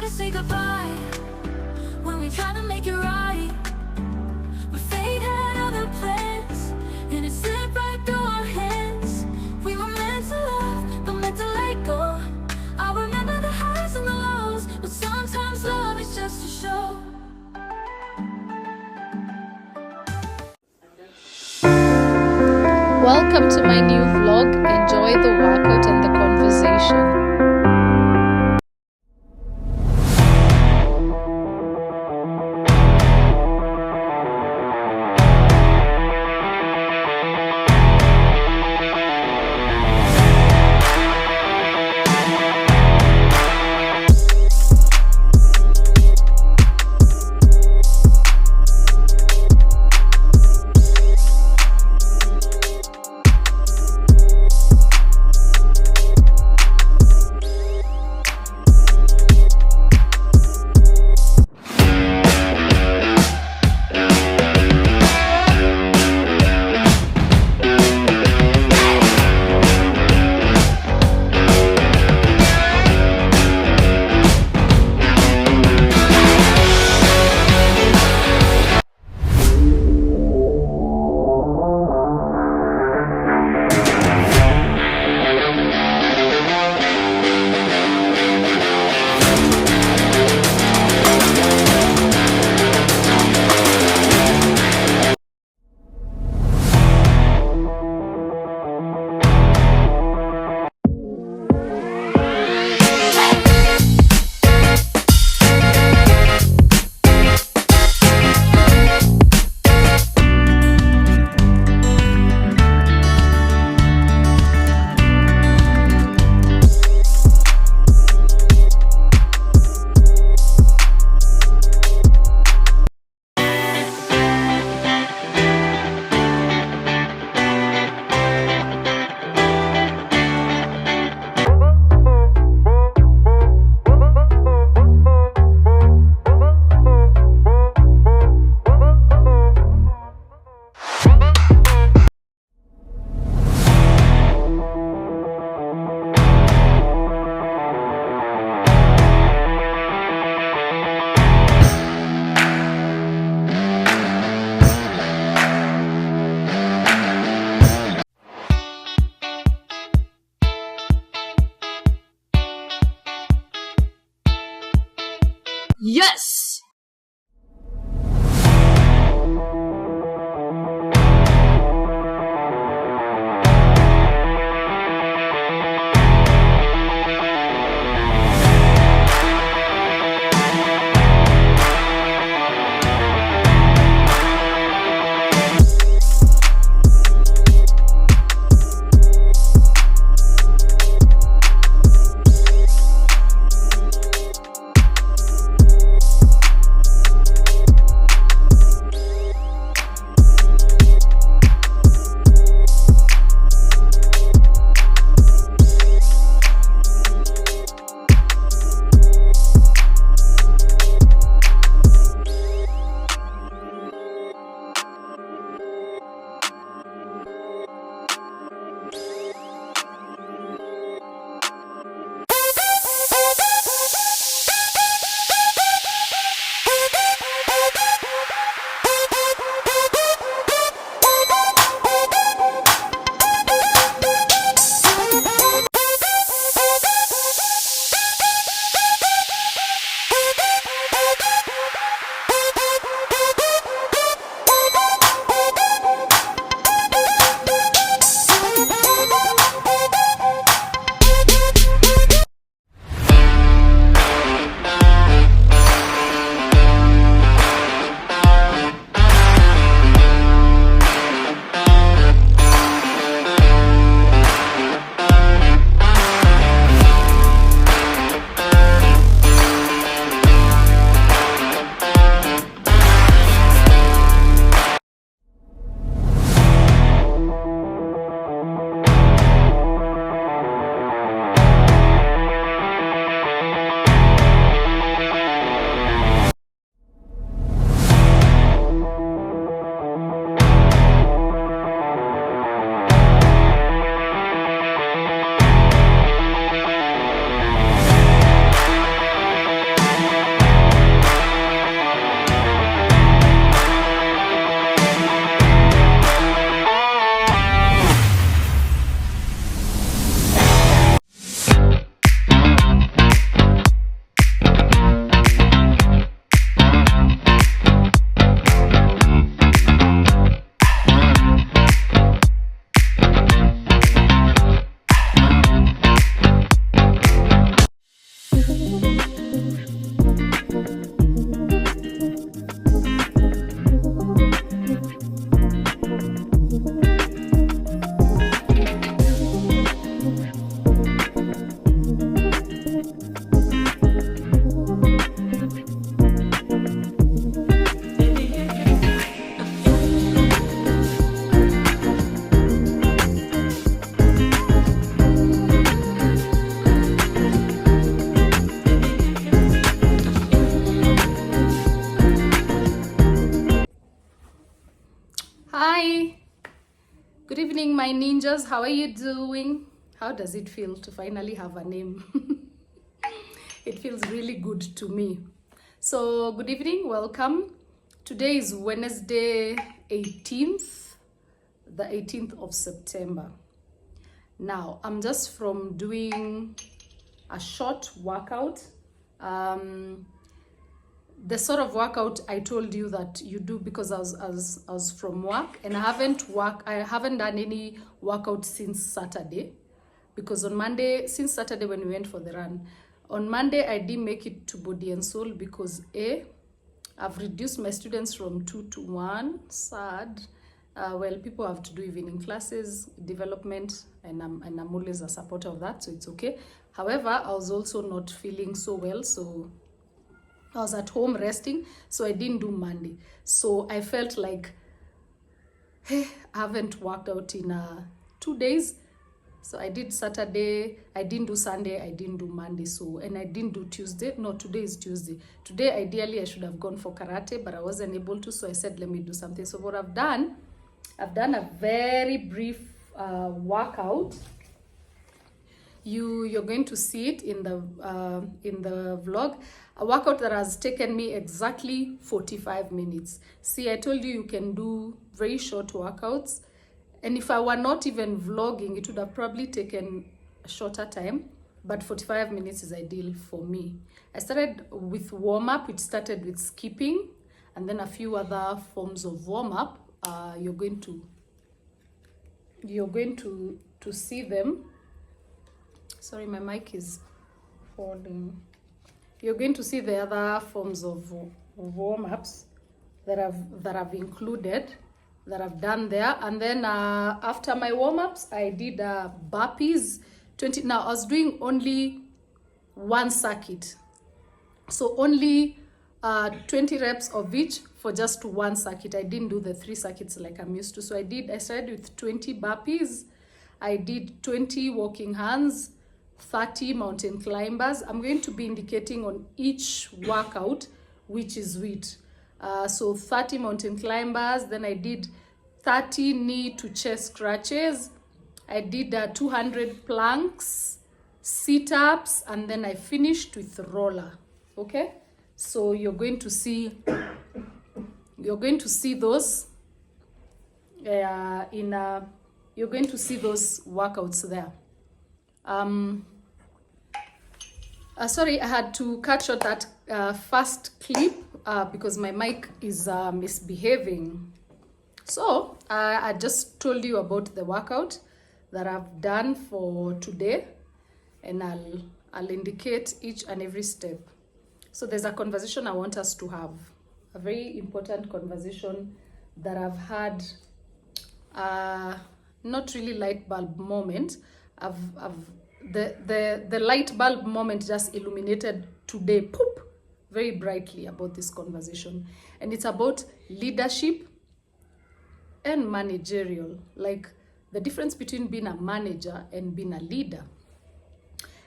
try to say goodbye, when we try to make it right. But fate had other plans, and it slipped right through our hands. We were meant to love, but meant to let go. I remember the highs and the lows, but sometimes love is just a show. Welcome to my new vlog. Enjoy the workout and the conversation. Yes! evening, my ninjas. How are you doing? How does it feel to finally have a name? It feels really good to me. So, good evening, welcome. Today is Wednesday 18th, the 18th of September. Now, I'm just from doing a short workout. The sort of workout I told you that you do because I was from work, and I haven't done any workout since Saturday, because on Monday, since Saturday when we went for the run, on Monday I didn't make it to Body and Soul because I've reduced my students from 2 to 1. Sad. Well, people have to do evening classes, development, and I'm always a supporter of that, so it's okay. However, I was also not feeling so well, so I was at home resting, so I didn't do Monday. So I felt like, hey, I haven't worked out in 2 days. So I did Saturday, I didn't do Sunday, I didn't do Monday, and I didn't do Tuesday. No, today is Tuesday. Today, ideally, I should have gone for karate, but I wasn't able to, so I said, let me do something. So what I've done a very brief workout. You're going to see it in the vlog. A workout that has taken me exactly 45 minutes. See, I told you can do very short workouts, and if I were not even vlogging, it would have probably taken a shorter time, but 45 minutes is ideal for me. I started with warm-up, which started with skipping, and then a few other forms of warm-up. You're going to see them. Sorry, my mic is falling. You're going to see the other forms of warm-ups that I've included, that I've done there. And then after my warm-ups, I did burpees. 20. Now, I was doing only one circuit. So only 20 reps of each for just one circuit. I didn't do the 3 circuits like I'm used to. So I started with 20 burpees. I did 20 walking hands, 30 mountain climbers. I'm going to be indicating on each workout which is which. So 30 mountain climbers, then I did 30 knee to chest crunches. I did 200 planks, sit-ups, and then I finished with roller. Okay? So you're going to see those you're going to see those workouts there. Sorry, I had to cut short that first clip because my mic is misbehaving. So I just told you about the workout that I've done for today, and I'll indicate each and every step. So there's a conversation I want us to have, a very important conversation that I've had. Not really light bulb moment. The light bulb moment just illuminated today, poop, very brightly about this conversation. And it's about leadership and managerial, like the difference between being a manager and being a leader.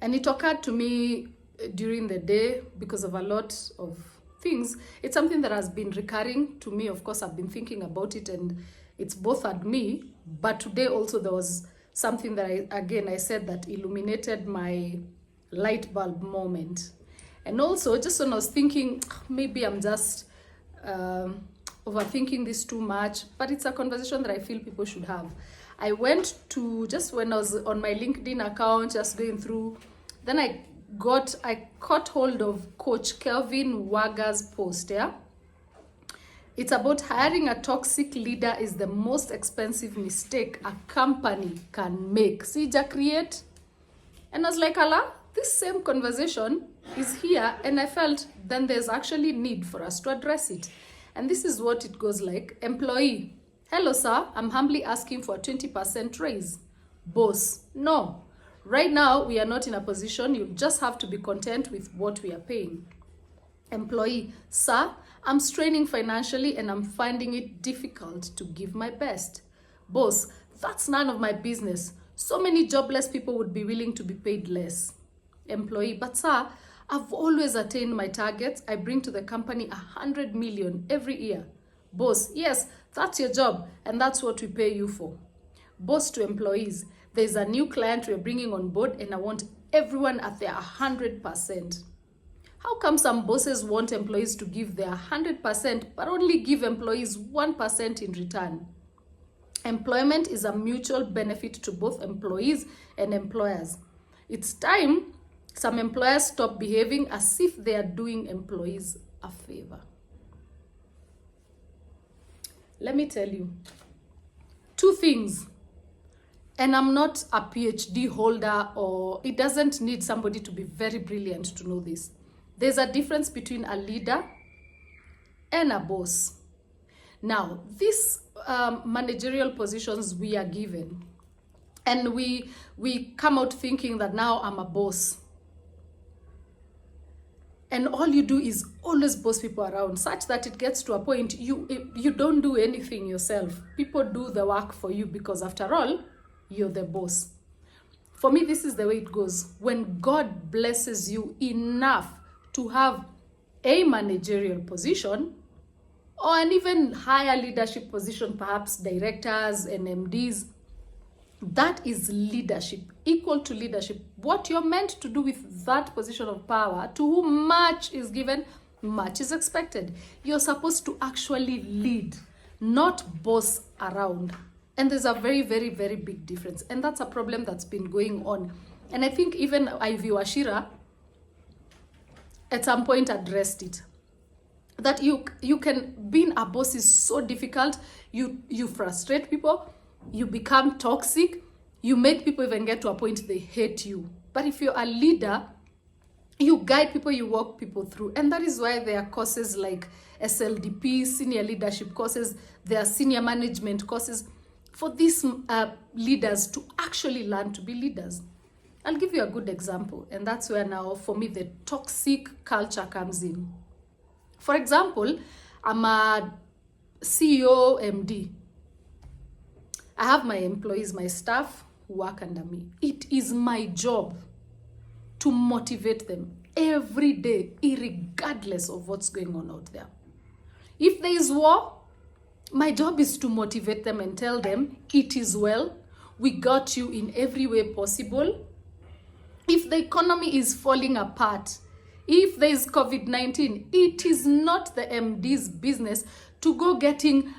And it occurred to me during the day because of a lot of things. It's something that has been recurring to me. Of course, I've been thinking about it, and it's bothered me. But today also there was something that I said that illuminated my light bulb moment. And also, just when I was thinking, maybe I'm just overthinking this too much, but it's a conversation that I feel people should have. I went to, just when I was on my LinkedIn account, just going through, then I caught hold of Coach Kelvin Waga's post, yeah? It's about hiring a toxic leader is the most expensive mistake a company can make. Sija create. And I was like, Allah, this same conversation is here, and I felt then there's actually need for us to address it. And this is what it goes like. Employee, hello sir, I'm humbly asking for a 20% raise. Boss, no. Right now, we are not in a position. You just have to be content with what we are paying. Employee, sir, I'm straining financially and I'm finding it difficult to give my best. Boss, that's none of my business. So many jobless people would be willing to be paid less. Employee, but sir, I've always attained my targets. I bring to the company 100 million every year. Boss, yes, that's your job and that's what we pay you for. Boss to employees, there's a new client we're bringing on board and I want everyone at their 100%. How come some bosses want employees to give their 100% but only give employees 1% in return? Employment is a mutual benefit to both employees and employers. It's time some employers stop behaving as if they are doing employees a favor. Let me tell you 2 things. And I'm not a PhD holder, or it doesn't need somebody to be very brilliant to know this. There's a difference between a leader and a boss. Now, these managerial positions we are given, and we come out thinking that now I'm a boss. And all you do is always boss people around, such that it gets to a point you don't do anything yourself. People do the work for you because after all, you're the boss. For me, this is the way it goes. When God blesses you enough to have a managerial position or an even higher leadership position, perhaps directors and MDs, that is leadership, equal to leadership. What you're meant to do with that position of power, to whom much is given, much is expected. You're supposed to actually lead, not boss around. And there's a very, very, very big difference. And that's a problem that's been going on. And I think even Ivy Washira at some point addressed it. That you can, being a boss is so difficult. You frustrate people. You become toxic. You make people even get to a point they hate you. But if you're a leader, you guide people, you walk people through. And that is why there are courses like SLDP, senior leadership courses. There are senior management courses for these leaders to actually learn to be leaders. I'll give you a good example. And that's where now, for me, the toxic culture comes in. For example, I'm a CEO, MD. I have my employees, my staff who work under me. It is my job to motivate them every day, irregardless of what's going on out there. If there is war, my job is to motivate them and tell them it is well. We got you in every way possible. If the economy is falling apart, if there is COVID-19, it is not the MD's business to go getting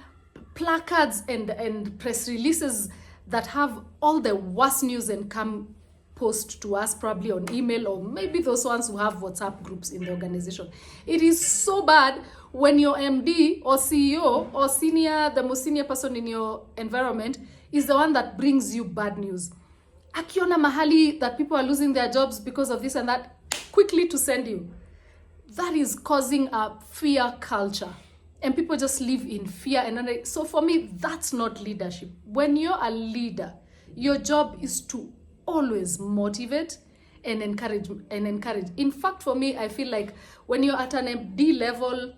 placards and press releases that have all the worst news and come post to us probably on email, or maybe those ones who have WhatsApp groups in the organization. It is so bad when your MD or CEO or the most senior person in your environment is the one that brings you bad news. Akiona mahali that people are losing their jobs because of this and that, quickly to send you. That is causing a fear culture. And people just live in fear. And so for me, that's not leadership. When you're a leader, your job is to always motivate and encourage. In fact, for me, I feel like when you're at an MD level,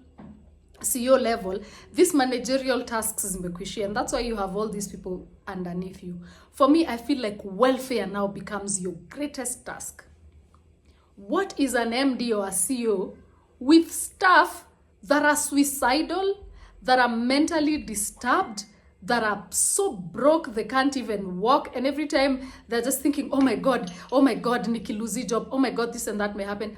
CEO level, this managerial tasks is mekwishi, and that's why you have all these people underneath you. For me, I feel like welfare now becomes your greatest task. What is an MD or a CEO with staff that are suicidal, that are mentally disturbed, that are so broke they can't even walk, and every time they're just thinking, oh my God, nikiluzi job, oh my God, this and that may happen.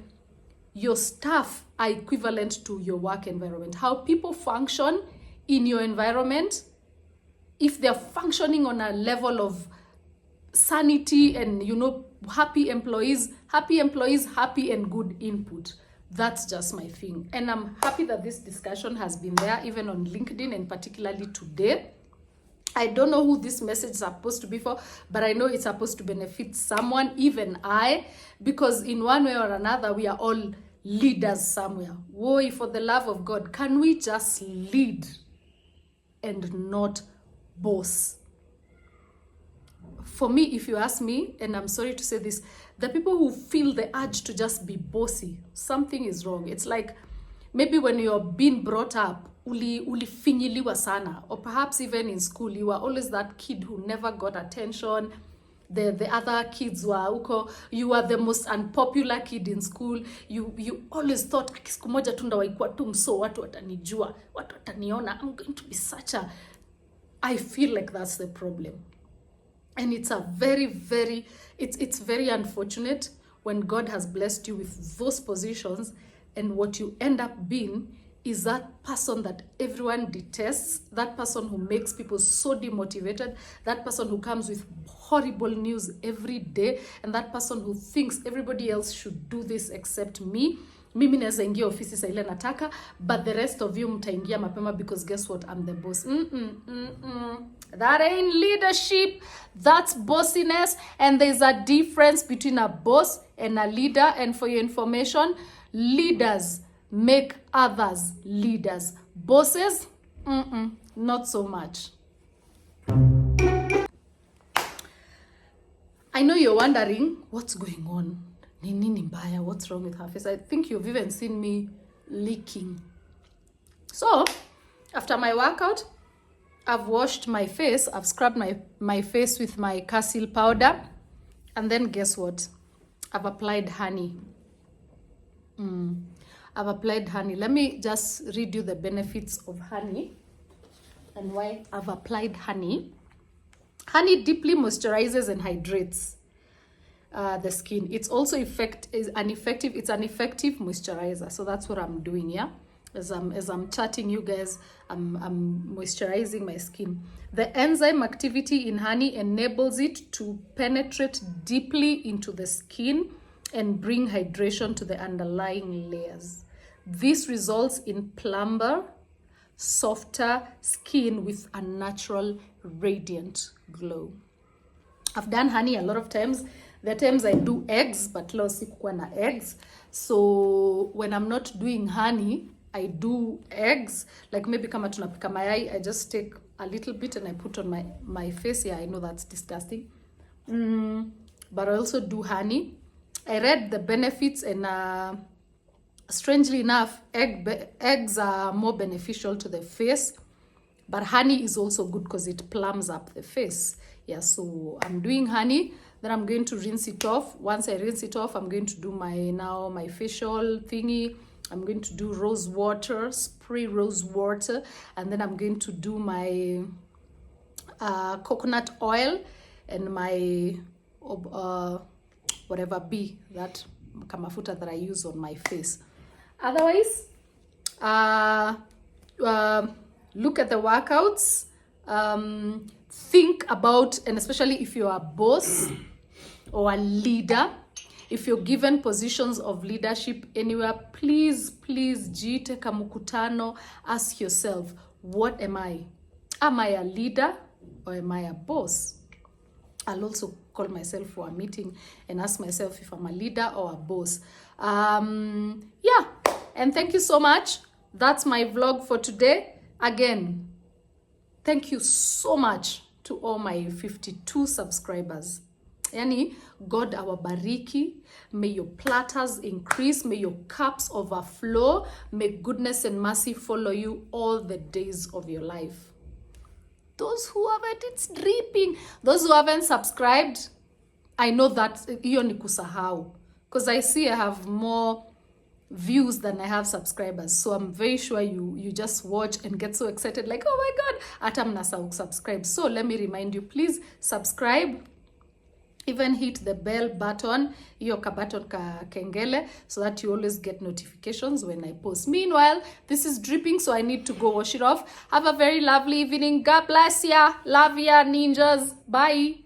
Your staff are equivalent to your work environment. How people function in your environment, if they're functioning on a level of sanity and, happy employees, happy and good input. That's just my thing. And I'm happy that this discussion has been there, even on LinkedIn, and particularly today. I don't know who this message is supposed to be for, but I know it's supposed to benefit someone, even I, because in one way or another, we are all leaders somewhere. Woy, for the love of God, can we just lead and not boss? For me, if you ask me, and I'm sorry to say this, the people who feel the urge to just be bossy, something is wrong. It's like maybe when you're being brought up, ulifinyiliwa sana, or perhaps even in school, you were always that kid who never got attention. The other kids were uko, you were the most unpopular kid in school. You always thought, siku moja tu ndawaikuwa tu mso, watu watanijua, watu wataniona, I'm going to be such a... I feel like that's the problem. And it's a very, it's very unfortunate when God has blessed you with those positions, and what you end up being is that person that everyone detests, that person who makes people so demotivated, that person who comes with horrible news every day, and that person who thinks everybody else should do this except me. Mimi naweza ingia ofisi saa ile nataka, but the rest of you mtaingia mapema because guess what, I'm the boss. That ain't leadership, that's bossiness, and there's a difference between a boss and a leader. And for your information, leaders make others leaders. Bosses, not so much. I know you're wondering what's going on. Nini mbaya, what's wrong with her face? I think you've even seen me leaking. So, after my workout, I've washed my face. I've scrubbed my face with my Cassil powder. And then guess what? I've applied honey. I've applied honey. Let me just read you the benefits of honey and why I've applied honey. Honey deeply moisturizes and hydrates the skin. It's also an effective moisturizer. So that's what I'm doing, yeah. As I'm chatting you guys, I'm moisturizing my skin. The enzyme activity in honey enables it to penetrate deeply into the skin and bring hydration to the underlying layers. This results in plumper, softer skin with a natural, radiant glow. I've done honey a lot of times. There are times I do eggs, but leo sikuwa na eggs. So when I'm not doing honey, I do eggs. Like maybe kama tunapika mayai, I just take a little bit and I put on my face. Yeah, I know that's disgusting. But I also do honey. I read the benefits, and strangely enough, eggs are more beneficial to the face. But honey is also good because it plums up the face. Yeah, so I'm doing honey. Then I'm going to rinse it off. Once I rinse it off, I'm going to do my facial thingy. I'm going to do rose water, spray rose water. And then I'm going to do my coconut oil and my whatever be that kamafuta that I use on my face. Otherwise, look at the workouts. Think about, and especially if you're a boss or a leader, if you're given positions of leadership anywhere, please jiite kamukutano, ask yourself, what am I? Am I a leader or am I a boss? I'll also call myself for a meeting and ask myself if I'm a leader or a boss. Yeah, and thank you so much. That's my vlog for today. Again, thank you so much to all my 52 subscribers. Yani, God awabariki. May your platters increase. May your cups overflow. May goodness and mercy follow you all the days of your life. Those who haven't, it's dripping. Those who haven't subscribed, I know that hiyo ni kusahau. Because I see I have more views than I have subscribers. So I'm very sure you just watch and get so excited like, oh my God, hata mnasahau subscribe. So let me remind you, please subscribe. Even hit the bell button, hiyo ka button ka kengele, so that you always get notifications when I post. Meanwhile, this is dripping, so I need to go wash it off. Have a very lovely evening. God bless ya. Love ya, ninjas. Bye.